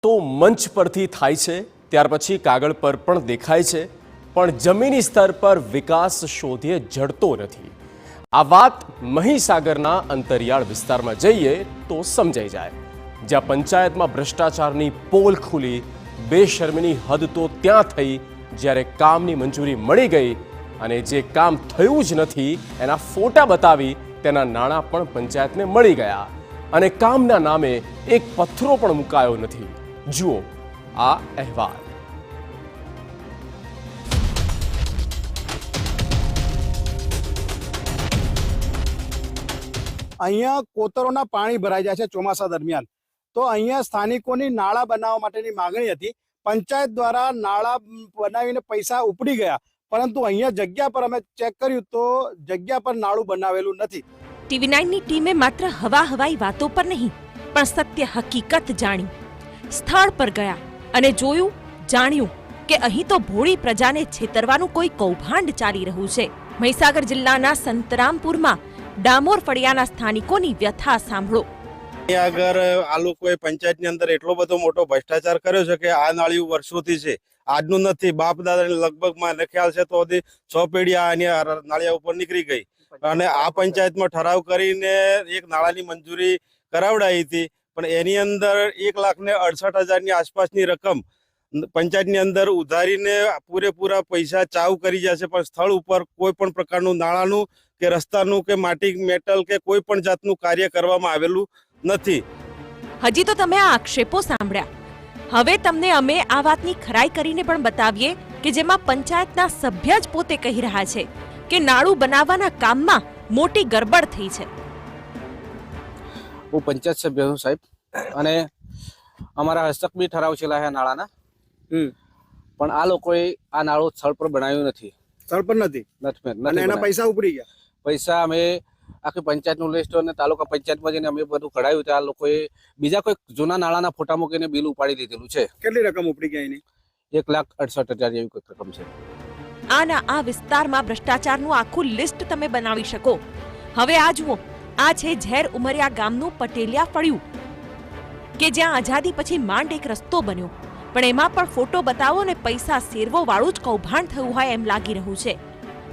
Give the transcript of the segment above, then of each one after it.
તો મંચ પરથી થાય છે, ત્યાર પછી કાગળ પર પણ દેખાય છે, પણ જમીની સ્તર પર વિકાસ શોધે જડતો નથી. આ વાત મહીસાગરના અંતરિયાળ વિસ્તારમાં જઈએ તો સમજાઈ જાય, જ્યાં પંચાયતમાં ભ્રષ્ટાચારની પોલ ખુલી. બેશરમીની હદ તો ત્યાં થઈ જ્યારે કામની મંજૂરી મળી ગઈ અને જે કામ થયું જ નથી એના ફોટા બતાવી તેના નાણાં પણ પંચાયતને મળી ગયા અને કામના નામે એક પથ્થરો પણ મુકાયો નથી. જુઓ આ અહેવાલ. અહીંયા કોતરોના પાણી ભરાઈ જાય છે ચોમાસા દરમિયાન. તો અહીંયા સ્થાનિકોની નાળા બનાવવા માટેની માંગણી હતી. પંચાયત દ્વારા નાળા બનાવીને પૈસા ઉપડી ગયા, પરંતુ અહીંયા જગ્યા પર અમે ચેક કર્યું તો જગ્યા પર નાળું બનાવેલું નથી. TV9ની ટીમે માત્ર હવાઈ વાતો પર નહીં પણ સત્ય હકીકત જાણી, સ્થળ પર ગયા અને જોયું, જાણ્યું કે અહીં તો ભોળી પ્રજાને છેતરવાનું કોઈ કૌભાંડ ચાલી રહ્યું છે. મહીસાગર જિલ્લાના સંતરામપુરમાં ડામોર ફળિયાના સ્થાનિકોની વ્યથા સાંભળો. આગળ આ લોકોએ પંચાયતની અંદર એટલો બધો મોટો ભ્રષ્ટાચાર કર્યો છે કે આ નાળિયું વર્ષોથી છે, આજનું નથી. બાપ દાદાને લગભગ મને ખ્યાલ છે તો 100 પેઢી આ નાળિયા ઉપર નીકળી ગઈ અને આ પંચાયતમાં ઠરાવ કરીને એક નાળાની મંજૂરી કરાવડાવી હતી, પણ એની અંદર 1,68,000ની આસપાસની રકમ પંચાયતની અંદર ઉધારીને પૂરેપૂરા પૈસા ચાવ કરી જશે, પણ સ્થળ ઉપર કોઈ પણ પ્રકારનું નાળાનું કે રસ્તાનું કે માટી મેટલ કે કોઈ પણ જાતનું કાર્ય કરવામાં આવેલું નથી. હજી તો તમે આ આક્ષેપો સાંભળ્યા. હવે તમને અમે આ વાતની ખરાઈ કરીને પણ બતાવીએ કે જેમાં પંચાયતના સભ્ય જ પોતે કહી રહ્યા છે કે નાળું બનાવવાના કામમાં મોટી ગરબડ થઈ છે. હું પંચાયત સભ્ય છું સાહેબ, અને અમારા હસ્તક બી ઠરાવ છેલ્લા છે નાળાના, પણ આ લોકોએ આ નાળું સ્થળ પર બનાવ્યું નથી. સ્થળ પર નથી અને એના પૈસા ઉપડી ગયા. પૈસા અમે આખી પંચાયતનું લિસ્ટ અને તાલુકા પંચાયતમાં જઈને અમે બધું કઢાવ્યું. ત્યાં લોકોએ બીજા કોઈ જૂના નાળાના ફોટા મૂકીને બિલ ઉપાડી દીધેલું છે. કેટલી રકમ ઉપડી ગઈ એની? 1,68,000 જેવી કોઈ રકમ છે. આના આ વિસ્તારમાં ભ્રષ્ટાચારનું આખું લિસ્ટ તમે બનાવી શકો. હવે આ જુઓ, આ છે ઝેર ઉમરિયા ગામનું પટેલિયા ફળિયું કે જ્યાં આઝાદી પછી માંડ એક રસ્તો બન્યો, પણ એમાં પણ ફોટો બતાવો ને પૈસા સેરવો વાળું જ કૌભાંડ થયું હોય એમ લાગી રહ્યું છે.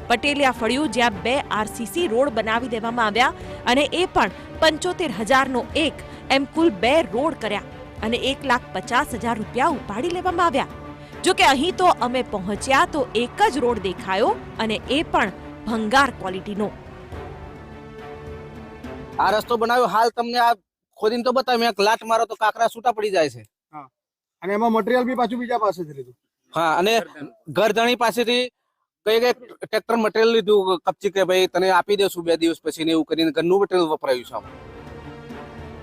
પટેલિયા ફળિયું જ્યાં 2 RCC રોડ બનાવી દેવામાં આવ્યા અને એ પણ 75,000નો એક, એમ કુલ 2 રોડ કર્યા અને 1,50,000 રૂપિયા ઉપાડી લેવામાં આવ્યા. જો કે અહીં તો અમે પહોંચ્યા તો એક જ રોડ દેખાયો અને એ પણ ભંગાર ક્વોલિટીનો. આ રસ્તો બનાવ્યો, હાલ તમને આ ખોદીને તો બતાવ્યું, એક લાટ મારો તો કાકરા છૂટા પડી જાય છે. અને એમાં મટીરીયલ બી પાછું બીજા પાસેથી લીધું. હા, અને ઘરધણી પાસેથી કઈ ટ્રેક્ટર મટીરીયલ લીધું કપચી કે ભાઈ તને આપી દેશું 2 દિવસ પછી ને એવું કરીને ઘરનું મટીરીયલ વપરાયું છે.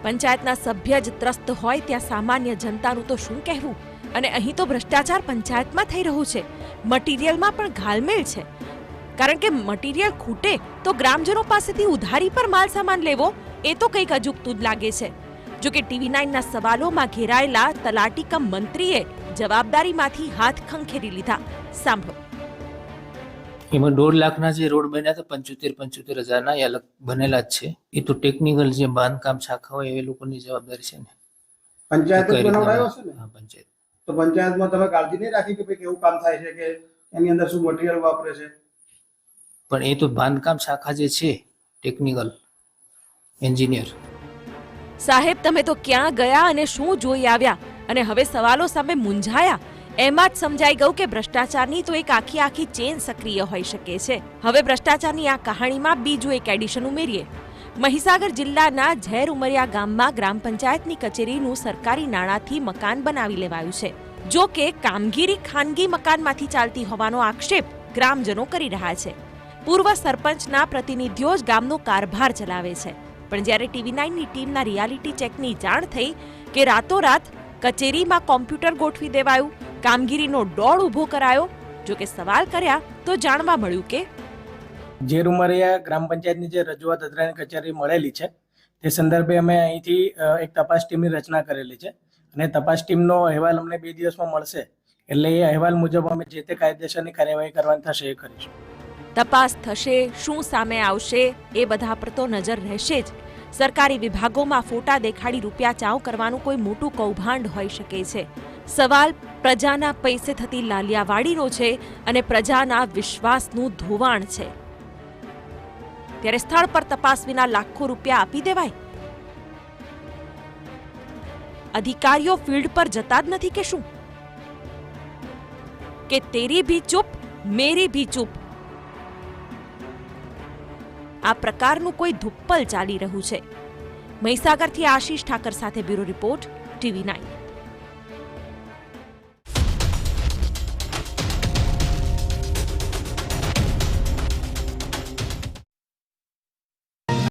પંચાયતના સભ્ય જ ત્રસ્ત હોય ત્યાં સામાન્ય જનતાનું તો શું કહેવું? અને અહીં તો ભ્રષ્ટાચાર પંચાયતમાં થઈ રહ્યું છે, મટીરીયલમાં પણ ઘાલમેલ છે. કારણ કે મટીરીયલ ખૂટે તો ગ્રામજનો પાસેથી ઉધારી પર માલ સામાન લેવો એ તો કંઈક અજુગતું જ લાગે છે. જો કે TV9ના સવાલોમાં ઘેરાયેલા તલાટી કમ મંત્રીએ જવાબદારીમાંથી હાથ ખંખેરી લીધા. સાંભળો. એમાં 1.5 લાખના જે રોડ બન્યા હતા 75,000ના એ અલગ બનેલા જ છે. એ તો ટેકનિકલ જે બાંધકામ શાખા હોય એ લોકોની જવાબદારી છે ને. પંચાયત જ બનાવડાયો છે ને? હા, પંચાયત. તો પંચાયતમાં તમે કાળજી નહીં રાખી કે ભાઈ કેવું કામ થાય છે કે એની અંદર શું મટીરીયલ વાપરે છે? પણ એ તો બાંધકામ શાખા જે છે, ટેકનિકલ એન્જિનિયર. સાહેબ, તમે તો ક્યાં ગયા અને શું જોઈ આવ્યા અને હવે સવાલો સામે મૂંઝાયા? એમાં જ સમજાઈ ગયું કે ભ્રષ્ટાચારની તો એક આખી ચેન સક્રિય હોઈ શકે છે. હવે ભ્રષ્ટાચારની આ કહાણીમાં બીજું એક એડિશન ઉમેરીએ. મહીસાગર જિલ્લાના ઝેર ઉમરિયા ગામમાં ગ્રામ પંચાયતની કચેરીનું સરકારી નાણાંથી મકાન બનાવી લેવાયું છે. જો કે કામગીરી ખાનગી મકાનમાંથી ચાલતી હોવાનો આક્ષેપ ગ્રામજનો કરી રહ્યા છે. પૂર્વ સરપંચના પ્રતિનિધિઓ જ ગામનો કારભાર ચલાવે છે. પણ જ્યારે TV9ની ટીમના રિયાલિટી ચેકની જાણ થઈ કે રાતોરાત કચેરીમાં કોમ્પ્યુટર ગોઠવી દેવાયું, કામગીરીનો દોડ ઊભો કરાયો, જો કે સવાલ કર્યા તો જાણવા મળ્યું કે ઝેર ઉમરિયા ગ્રામ પંચાયતની જે રજૂઆત અધિકારી કચેરી મળેલી છે તે સંદર્ભે અમે અહીંથી એક તપાસ ટીમની રચના કરેલી છે અને તપાસ ટીમનો અહેવાલ અમને 2 દિવસમાં મળશે, એટલે એ અહેવાલ મુજબ અમે જે તે કાયદેસરની કાર્યવાહી કરવાની થશે એ કરીશું. તપાસ થશે, શું સામે આવશે એ બધા પર તો નજર રહેશે જ. સરકારી વિભાગોમાં ફોટા દેખાડી રૂપિયા ચાવ કરવાનું કોઈ મોટું કૌભાંડ હોઈ શકે છે. સવાલ પ્રજાના પૈસે થતી લાલિયાવાડીનો છે અને પ્રજાના વિશ્વાસનું ધોવાણ છે. ત્યારે સ્થળ પર તપાસ વિના લાખો રૂપિયા આપી દેવાય? અધિકારીઓ ફિલ્ડ પર જતા જ નથી કે શું? કે તેરી ભી ચૂપ મેરી ભી ચૂપ, આ પ્રકારનું કોઈ ધુપ્પલ ચાલી રહ્યું છે. મહીસાગરથી આશીષ ઠાકર સાથે બ્યુરો રિપોર્ટ, TV9.